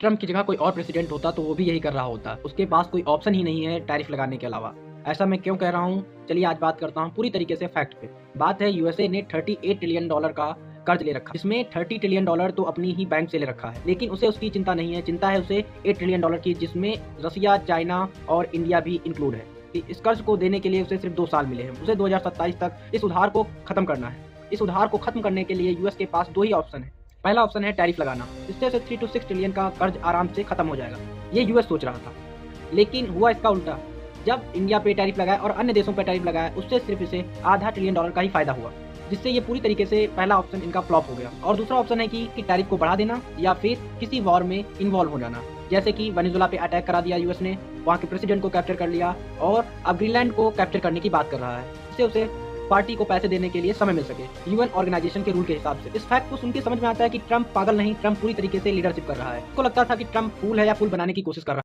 Trump की जगह कोई और प्रेसिडेंट होता तो वो भी यही कर रहा होता। उसके पास कोई ऑप्शन ही नहीं है टैरिफ लगाने के अलावा। ऐसा मैं क्यों कह रहा हूँ? चलिए आज बात करता हूँ पूरी तरीके से फैक्ट पे। बात है यूएसए ने $38 ट्रिलियन का कर्ज ले रखा। इसमें $30 ट्रिलियन तो अपनी ही बैंक से ले रखा है। लेकिन उसे उसकी चिंता नहीं है, चिंता है उसे $8 ट्रिलियन की, जिसमें रसिया, चाइना और इंडिया भी इंक्लूड है। कि इस कर्ज को देने के लिए उसे सिर्फ 2 साल मिले हैं। उसे 2027 तक इस उधार को खत्म करना है। इस उधार को खत्म करने के लिए यूएस के पास 2 ही ऑप्शन है। पहला ऑप्शन है टैरिफ लगाना। इससे 3 to 6 ट्रिलियन का कर्ज आराम से खत्म हो जाएगा। ये यूएस सोच रहा था। लेकिन हुआ इसका उल्टा। जब इंडिया पे टैरिफ लगाया और अन्य देशों पे टैरिफ लगाया, उससे सिर्फ इसे आधा ट्रिलियन डॉलर का ही फायदा हुआ। जिससे ये पूरी तरीके से पहला ऑप्शन इनका फ्लॉप हो गया। और दूसरा ऑप्शन है कि टैरिफ को बढ़ा देना या फिर किसी वॉर में इन्वॉल्व हो जाना। जैसे कि वेनेजुएला पे अटैक करा दिया यूएस ने, वहाँ के प्रेसिडेंट को कैप्चर कर लिया और अब ग्रीनलैंड को कैप्चर करने की बात कर रहा है। इससे उसे पार्टी को पैसे देने के लिए समय मिल सके, यूएन ऑर्गेनाइजेशन के रूल के हिसाब से। इस फैक्ट को सुन के समझ में आता है कि ट्रम्प पागल नहीं, ट्रम्प पूरी तरीके से लीडरशिप कर रहा है। उसको लगता था कि ट्रम्प फूल है या फूल बनाने की कोशिश कर रहा है।